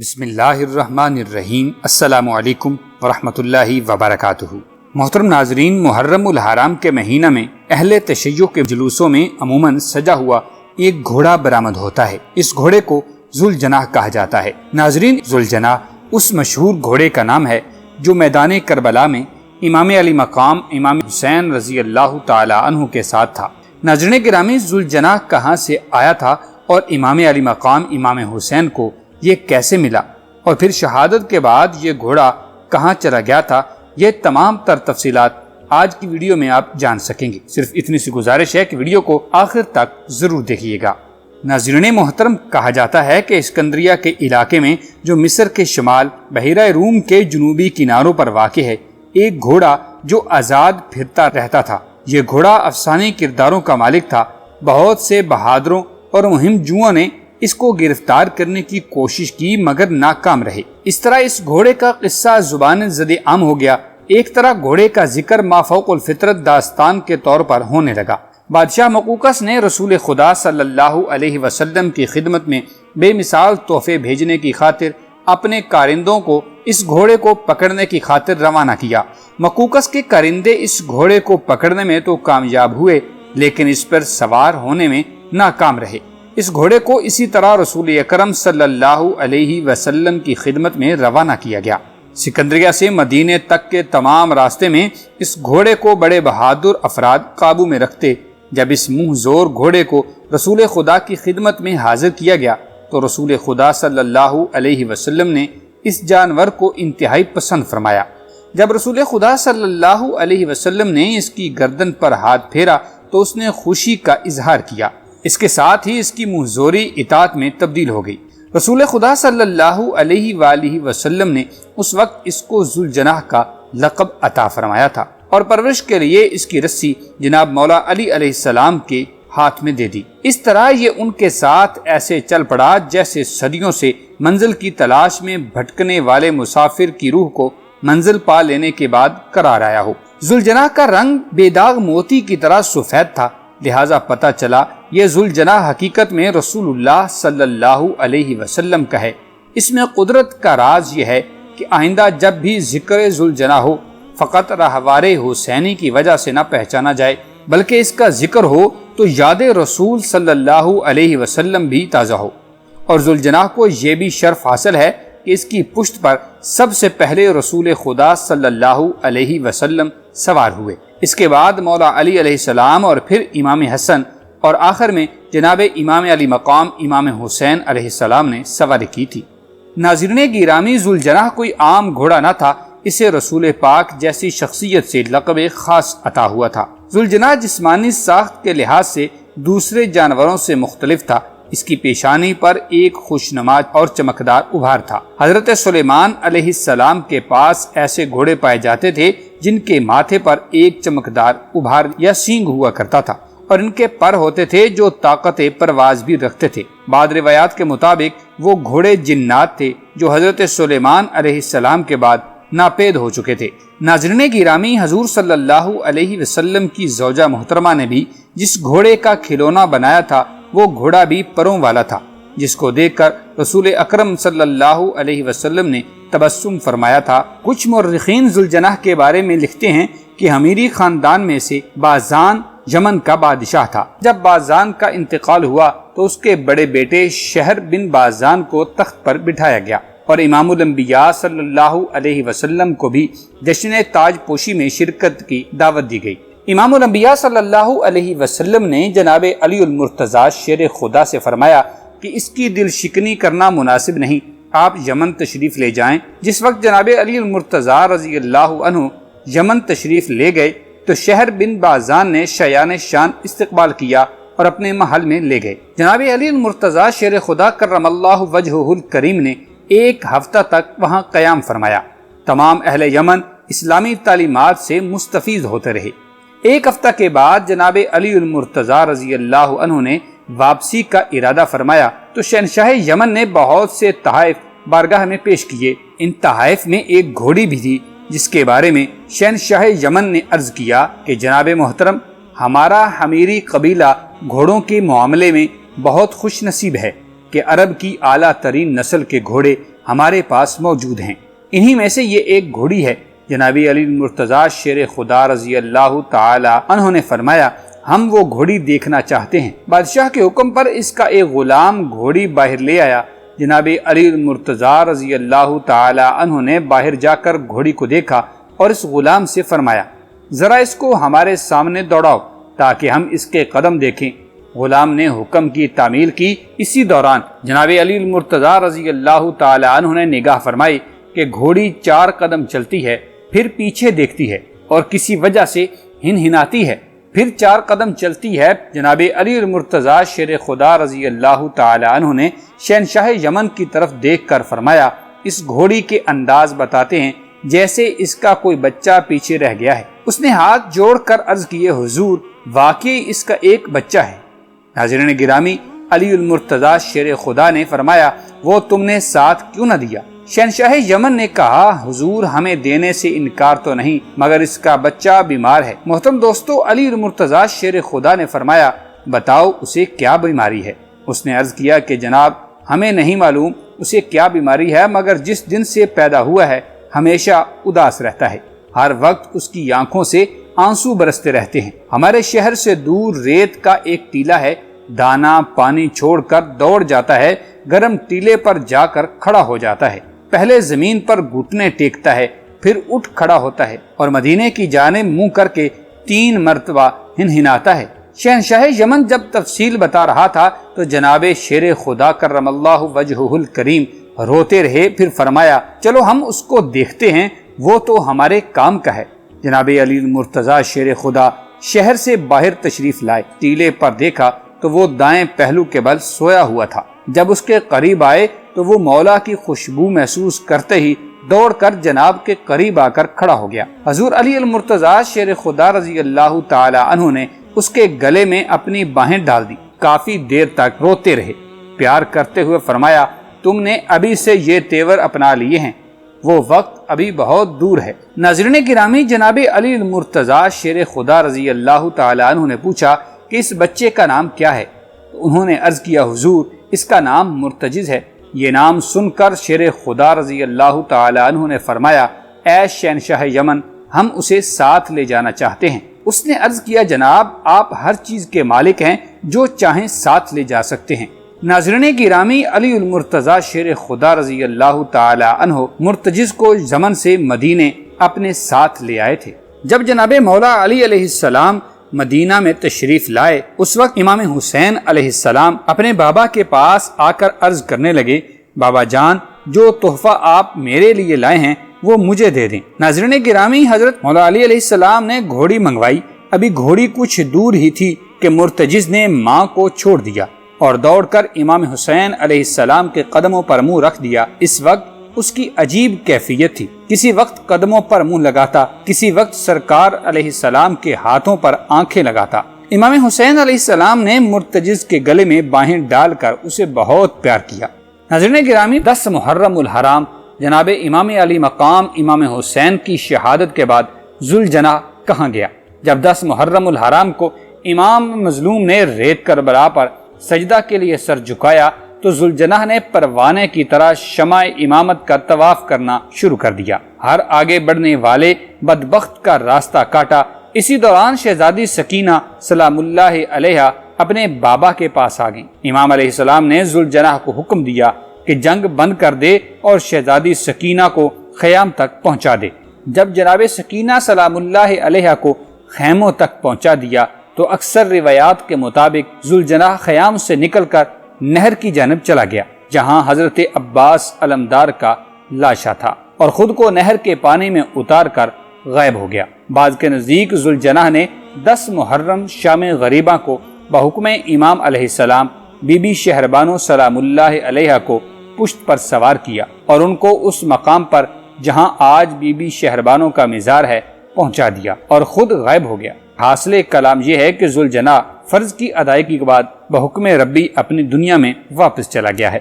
بسم اللہ الرحمن الرحیم۔ السلام علیکم ورحمۃ اللہ وبرکاتہ۔ محترم ناظرین، محرم الحرام کے مہینہ میں اہل تشیع کے جلوسوں میں عموماً سجا ہوا ایک گھوڑا برآمد ہوتا ہے۔ اس گھوڑے کو ذوالجناح کہا جاتا ہے۔ ناظرین، ذوالجناح اس مشہور گھوڑے کا نام ہے جو میدان کربلا میں امام علی مقام امام حسین رضی اللہ تعالی عنہ کے ساتھ تھا۔ ناظرین گرامی، ذوالجناح کہاں سے آیا تھا اور امام علی مقام امام حسین کو یہ کیسے ملا، اور پھر شہادت کے بعد یہ گھوڑا کہاں چلا گیا تھا، یہ تمام تر تفصیلات آج کی ویڈیو میں آپ جان سکیں گے۔ صرف اتنی سی گزارش ہے کہ ویڈیو کو آخر تک ضرور دیکھیے گا۔ ناظرین محترم، کہا جاتا ہے کہ اسکندریہ کے علاقے میں جو مصر کے شمال بحیرہ روم کے جنوبی کناروں پر واقع ہے، ایک گھوڑا جو آزاد پھرتا رہتا تھا۔ یہ گھوڑا افسانوی کرداروں کا مالک تھا۔ بہت سے بہادروں اور مہم جوؤں نے اس کو گرفتار کرنے کی کوشش کی مگر ناکام رہے۔ اس طرح اس گھوڑے کا قصہ زبان زد عام ہو گیا۔ ایک طرح گھوڑے کا ذکر مافوق الفطرت داستان کے طور پر ہونے لگا۔ بادشاہ مقوقس نے رسول خدا صلی اللہ علیہ وسلم کی خدمت میں بے مثال تحفے بھیجنے کی خاطر اپنے کارندوں کو اس گھوڑے کو پکڑنے کی خاطر روانہ کیا۔ مقوقس کے کارندے اس گھوڑے کو پکڑنے میں تو کامیاب ہوئے، لیکن اس پر سوار ہونے میں ناکام رہے۔ اس گھوڑے کو اسی طرح رسول اکرم صلی اللہ علیہ وسلم کی خدمت میں روانہ کیا گیا۔ سکندریہ سے مدینے تک کے تمام راستے میں اس گھوڑے کو بڑے بہادر افراد قابو میں رکھتے۔ جب اس منہ زور گھوڑے کو رسول خدا کی خدمت میں حاضر کیا گیا تو رسول خدا صلی اللہ علیہ وسلم نے اس جانور کو انتہائی پسند فرمایا۔ جب رسول خدا صلی اللہ علیہ وسلم نے اس کی گردن پر ہاتھ پھیرا تو اس نے خوشی کا اظہار کیا۔ اس کے ساتھ ہی اس کی منہ زوری اطاعت میں تبدیل ہو گئی۔ رسول خدا صلی اللہ علیہ وآلہ وسلم نے اس وقت اس کو ذوالجناح کا لقب عطا فرمایا تھا اور پرورش کے لیے اس کی رسی جناب مولا علی علیہ السلام کے ہاتھ میں دے دی۔ اس طرح یہ ان کے ساتھ ایسے چل پڑا جیسے صدیوں سے منزل کی تلاش میں بھٹکنے والے مسافر کی روح کو منزل پا لینے کے بعد قرار آیا ہو۔ ذوالجناح کا رنگ بے داغ موتی کی طرح سفید تھا، لہٰذا پتہ چلا یہ ذوالجناح حقیقت میں رسول اللہ صلی اللہ علیہ وسلم کا ہے۔ اس میں قدرت کا راز یہ ہے کہ آئندہ جب بھی ذکر ذوالجناح ہو، فقط راہوار حسینی کی وجہ سے نہ پہچانا جائے، بلکہ اس کا ذکر ہو تو یاد رسول صلی اللہ علیہ وسلم بھی تازہ ہو۔ اور ذوالجناح کو یہ بھی شرف حاصل ہے کہ اس کی پشت پر سب سے پہلے رسول خدا صلی اللہ علیہ وسلم سوار ہوئے، اس کے بعد مولا علی علیہ السلام اور پھر امام حسن، اور آخر میں جناب امام علی مقام امام حسین علیہ السلام نے سواری کی تھی۔ ناظرین گرامی، ذوالجناح کوئی عام گھوڑا نہ تھا، اسے رسول پاک جیسی شخصیت سے لقب خاص عطا ہوا تھا۔ ذوالجناح جسمانی ساخت کے لحاظ سے دوسرے جانوروں سے مختلف تھا۔ اس کی پیشانی پر ایک خوشنما اور چمکدار ابھار تھا۔ حضرت سلیمان علیہ السلام کے پاس ایسے گھوڑے پائے جاتے تھے جن کے ماتھے پر ایک چمکدار ابھار یا سینگ ہوا کرتا تھا، اور ان کے پر ہوتے تھے جو طاقت پرواز بھی رکھتے تھے۔ بعض روایات کے مطابق وہ گھوڑے جنات تھے جو حضرت سلیمان علیہ السلام کے بعد ناپید ہو چکے تھے۔ ناظرین گرامی، حضور صلی اللہ علیہ وسلم کی زوجہ محترمہ نے بھی جس گھوڑے کا کھلونا بنایا تھا وہ گھوڑا بھی پروں والا تھا، جس کو دیکھ کر رسول اکرم صلی اللہ علیہ وسلم نے تبسم فرمایا تھا۔ کچھ مورخین ذوالجناح کے بارے میں لکھتے ہیں کہ حمیری خاندان میں سے بازان یمن کا بادشاہ تھا۔ جب بازان کا انتقال ہوا تو اس کے بڑے بیٹے شہر بن بازان کو تخت پر بٹھایا گیا، اور امام الانبیاء صلی اللہ علیہ وسلم کو بھی جشن تاج پوشی میں شرکت کی دعوت دی گئی۔ امام الانبیاء صلی اللہ علیہ وسلم نے جناب علی المرتضیٰ شیر خدا سے فرمایا کہ اس کی دل شکنی کرنا مناسب نہیں، آپ یمن تشریف لے جائیں۔ جس وقت جناب علی المرتضیٰ رضی اللہ عنہ یمن تشریف لے گئے تو شہر بن بازان نے شایان شان استقبال کیا اور اپنے محل میں لے گئے۔ جناب علی المرتضیٰ شیر خدا کرم اللہ وجہہ الکریم نے ایک ہفتہ تک وہاں قیام فرمایا۔ تمام اہل یمن اسلامی تعلیمات سے مستفید ہوتے رہے۔ ایک ہفتہ کے بعد جناب علی المرتضیٰ رضی اللہ عنہ نے واپسی کا ارادہ فرمایا تو شہنشاہ یمن نے بہت سے تحائف بارگاہ میں پیش کیے۔ ان تحائف میں ایک گھوڑی بھی تھی جس کے بارے میں شہنشاہ یمن نے عرض کیا کہ جناب محترم، ہمارا حمیری قبیلہ گھوڑوں کے معاملے میں بہت خوش نصیب ہے کہ عرب کی اعلیٰ ترین نسل کے گھوڑے ہمارے پاس موجود ہیں۔ انہی میں سے یہ ایک گھوڑی ہے۔ جناب علی المرتضیٰ شیر خدا رضی اللہ تعالی عنہ نے فرمایا ہم وہ گھوڑی دیکھنا چاہتے ہیں۔ بادشاہ کے حکم پر اس کا ایک غلام گھوڑی باہر لے آیا۔ جناب علی المرتضیٰ رضی اللہ تعالی عنہ نے باہر جا کر گھوڑی کو دیکھا اور اس غلام سے فرمایا ذرا اس کو ہمارے سامنے دوڑاؤ تاکہ ہم اس کے قدم دیکھیں۔ غلام نے حکم کی تعمیل کی۔ اسی دوران جناب علی المرتضیٰ رضی اللہ تعالی عنہ نے نگاہ فرمائی کہ گھوڑی 4 قدم چلتی ہے، پھر پیچھے دیکھتی ہے اور کسی وجہ سے ہنہناتی ہے، پھر 4 قدم چلتی ہے۔ جناب علی المرتضیٰ شیر خدا رضی اللہ تعالی عنہ نے شہنشاہ یمن کی طرف دیکھ کر فرمایا اس گھوڑی کے انداز بتاتے ہیں جیسے اس کا کوئی بچہ پیچھے رہ گیا ہے۔ اس نے ہاتھ جوڑ کر عرض کیے حضور واقعی اس کا ایک بچہ ہے۔ ناظرین گرامی، علی المرتضیٰ شیر خدا نے فرمایا وہ تم نے ساتھ کیوں نہ دیا؟ شہنشاہ یمن نے کہا حضور ہمیں دینے سے انکار تو نہیں مگر اس کا بچہ بیمار ہے۔ محترم دوستو، علی المرتضیٰ شیر خدا نے فرمایا بتاؤ اسے کیا بیماری ہے؟ اس نے عرض کیا کہ جناب ہمیں نہیں معلوم اسے کیا بیماری ہے مگر جس دن سے پیدا ہوا ہے ہمیشہ اداس رہتا ہے، ہر وقت اس کی آنکھوں سے آنسو برستے رہتے ہیں۔ ہمارے شہر سے دور ریت کا ایک ٹیلا ہے، دانا پانی چھوڑ کر دوڑ جاتا ہے، گرم ٹیلے پر جا کر کھڑا ہو جاتا ہے، پہلے زمین پر گھٹنے ٹیکتا ہے پھر اٹھ کھڑا ہوتا ہے اور مدینے کی جانب منہ کر کے 3 مرتبہ ہنہناتا ہے۔ شہنشاہ یمن جب تفصیل بتا رہا تھا تو جناب شیر خدا کرم اللہ وجہہ الکریم روتے رہے، پھر فرمایا چلو ہم اس کو دیکھتے ہیں، وہ تو ہمارے کام کا ہے۔ جناب علی المرتضیٰ شیر خدا شہر سے باہر تشریف لائے، ٹیلے پر دیکھا تو وہ دائیں پہلو کے بل سویا ہوا تھا۔ جب اس کے قریب آئے تو وہ مولا کی خوشبو محسوس کرتے ہی دوڑ کر جناب کے قریب آ کر کھڑا ہو گیا۔ حضور علی المرتضیٰ شیر خدا رضی اللہ تعالی عنہ نے اس کے گلے میں اپنی باہیں ڈال دی، کافی دیر تک روتے رہے، پیار کرتے ہوئے فرمایا تم نے ابھی سے یہ تیور اپنا لیے ہیں، وہ وقت ابھی بہت دور ہے۔ ناظرین گرامی، جناب علی المرتضیٰ شیر خدا رضی اللہ تعالی عنہ نے پوچھا کہ اس بچے کا نام کیا ہے؟ تو انہوں نے عرض کیا حضور اس کا نام مرتجز ہے۔ یہ نام سن کر شیر خدا رضی اللہ تعالی عنہ نے فرمایا اے شہنشاہ یمن ہم اسے ساتھ لے جانا چاہتے ہیں۔ اس نے عرض کیا جناب آپ ہر چیز کے مالک ہیں، جو چاہیں ساتھ لے جا سکتے ہیں۔ ناظرین گرامی، علی المرتضیٰ شیر خدا رضی اللہ تعالی عنہ مرتجز کو یمن سے مدینے اپنے ساتھ لے آئے تھے۔ جب جناب مولا علی علیہ السلام مدینہ میں تشریف لائے اس وقت امام حسین علیہ السلام اپنے بابا کے پاس آ کر عرض کرنے لگے بابا جان جو تحفہ آپ میرے لیے لائے ہیں وہ مجھے دے دیں۔ ناظرین گرامی، حضرت مولا علی علیہ السلام نے گھوڑی منگوائی۔ ابھی گھوڑی کچھ دور ہی تھی کہ مرتجز نے ماں کو چھوڑ دیا اور دوڑ کر امام حسین علیہ السلام کے قدموں پر منہ رکھ دیا۔ اس وقت اس کی عجیب کیفیت تھی، کسی وقت قدموں پر منہ لگاتا، کسی وقت سرکار علیہ السلام کے ہاتھوں پر آنکھیں لگاتا۔ امام حسین علیہ السلام نے مرتجز کے گلے میں باہیں ڈال کر اسے بہت پیار کیا۔ ناظرین گرامی، 10 محرم الحرام جناب امام علی مقام امام حسین کی شہادت کے بعد ذوالجناح کہاں گیا؟ جب 10 محرم الحرام کو امام مظلوم نے ریت کربلا پر سجدہ کے لیے سر جھکایا تو ذوالجناح نے پروانے کی طرح شمع امامت کا طواف کرنا شروع کر دیا۔ ہر آگے بڑھنے والے بدبخت کا راستہ کاٹا۔ اسی دوران شہزادی سکینہ سلام اللہ علیہا اپنے بابا کے پاس آ گئیں۔ امام علیہ السلام نے ذوالجناح کو حکم دیا کہ جنگ بند کر دے اور شہزادی سکینہ کو خیام تک پہنچا دے۔ جب جناب سکینہ سلام اللہ علیہا کو خیموں تک پہنچا دیا تو اکثر روایات کے مطابق ذوالجناح خیام سے نکل کر نہر کی جانب چلا گیا جہاں حضرت عباس علمدار کا لاشا تھا اور خود کو نہر کے پانی میں اتار کر غائب ہو گیا۔ بعض کے نزدیک ذوالجناح نے 10 محرم شام غریبہ کو بحکم امام علیہ السلام بی بی شہربانو سلام اللہ علیہا کو پشت پر سوار کیا اور ان کو اس مقام پر جہاں آج بی بی شہربانو کا مزار ہے پہنچا دیا اور خود غائب ہو گیا۔ حاصل کلام یہ ہے کہ ذوالجناح فرض کی ادائیگی کے بعد بحکم ربی اپنی دنیا میں واپس چلا گیا ہے۔